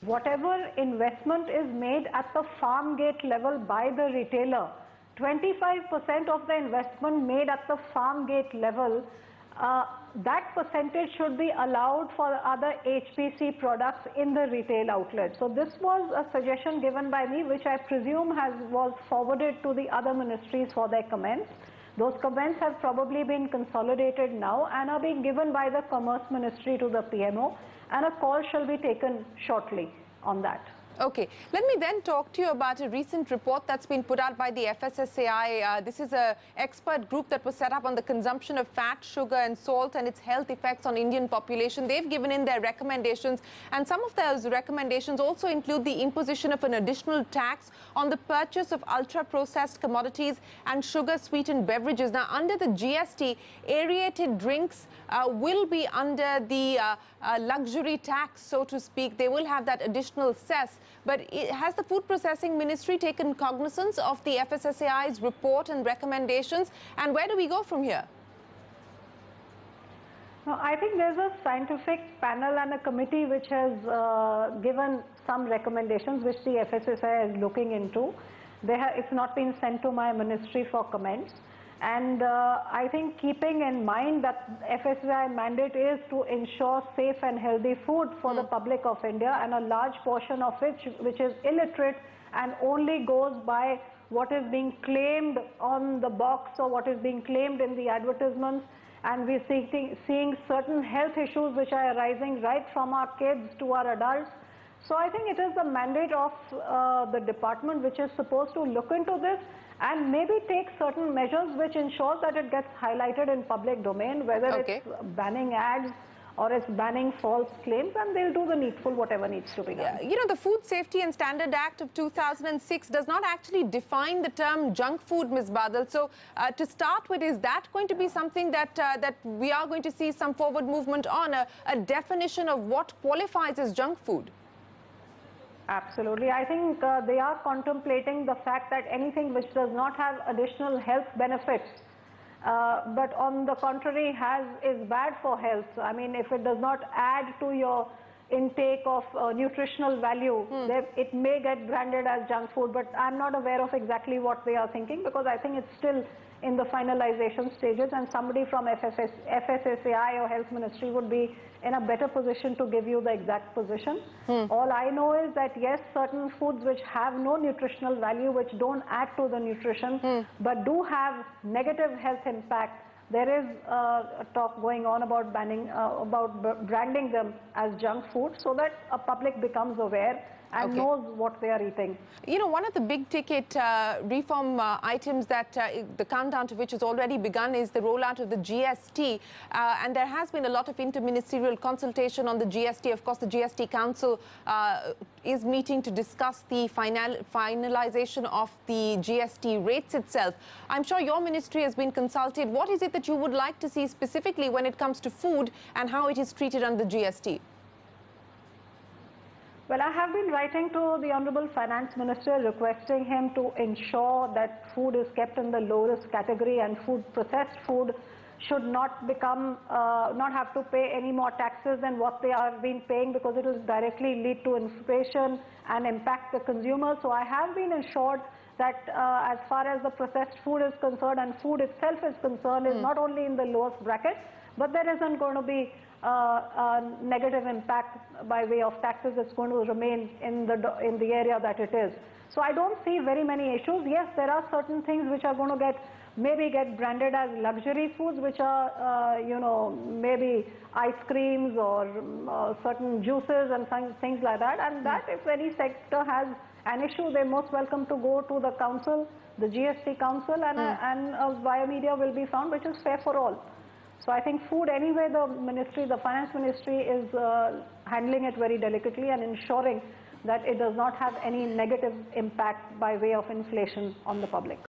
whatever investment is made at the farm gate level by the retailer, 25% of the investment made at the farm gate level, that percentage should be allowed for other HPC products in the retail outlet. So this was a suggestion given by me, which I presume was forwarded to the other ministries for their comments. Those comments have probably been consolidated now and are being given by the Commerce Ministry to the PMO, and a call shall be taken shortly on that. Okay, let me then talk to you about a recent report that's been put out by the FSSAI. This is an expert group that was set up on the consumption of fat, sugar and salt and its health effects on Indian population. They've given in their recommendations, and some of those recommendations also include the imposition of an additional tax on the purchase of ultra-processed commodities and sugar-sweetened beverages. Now, under the GST, aerated drinks will be under the luxury tax, so to speak. They will have that additional cess. But has the Food Processing Ministry taken cognizance of the FSSAI's report and recommendations? And where do we go from here? No, I think there's a scientific panel and a committee which has given some recommendations which the FSSAI is looking into. It's not been sent to my ministry for comments. And I think keeping in mind that FSSAI mandate is to ensure safe and healthy food for the public of India, and a large portion of which is illiterate and only goes by what is being claimed on the box or what is being claimed in the advertisements, and we're seeing certain health issues which are arising right from our kids to our adults. So I think it is the mandate of the department which is supposed to look into this and maybe take certain measures which ensures that it gets highlighted in public domain, whether it's banning ads or it's banning false claims, and they'll do the needful, whatever needs to be done. You know, the Food Safety and Standard Act of 2006 does not actually define the term junk food, Ms. Badal. So to start with, is that going to be something that that we are going to see some forward movement on, a definition of what qualifies as junk food? Absolutely. I think they are contemplating the fact that anything which does not have additional health benefits, but on the contrary is bad for health. I mean, if it does not add to your intake of nutritional value, it may get branded as junk food, but I'm not aware of exactly what they are thinking, because I think it's still in the finalization stages, and somebody from FSSAI or Health Ministry would be in a better position to give you the exact position. All I know is that yes, certain foods which have no nutritional value, which don't add to the nutrition, but do have negative health impact, there is a talk going on about branding them as junk food, so that a public becomes aware and knows what they are eating. You know, one of the big ticket reform items that the countdown to which has already begun is the rollout of the GST, and there has been a lot of interministerial consultation on the GST. Of course, the GST Council is meeting to discuss the finalization of the GST rates itself. I'm sure your ministry has been consulted. What is it that you would like to see specifically when it comes to food and how it is treated under GST? Well, I have been writing to the Honorable Finance Minister requesting him to ensure that food is kept in the low-risk category, and processed food should not have to pay any more taxes than what they are been paying, because it will directly lead to inflation and impact the consumer. So I have been assured that as far as the processed food is concerned and food itself is concerned, is not only in the lowest bracket, but there isn't going to be a negative impact by way of taxes. It's going to remain in the area that it is. So I don't see very many issues. Yes, there are certain things which are going to maybe get branded as luxury foods, which are you know, maybe ice creams or certain juices and things like that. And that, if any sector has an issue, they're most welcome to go to the council, the GST Council, and a via media will be found, which is fair for all. So I think food, anyway, the Finance Ministry is handling it very delicately and ensuring that it does not have any negative impact by way of inflation on the public.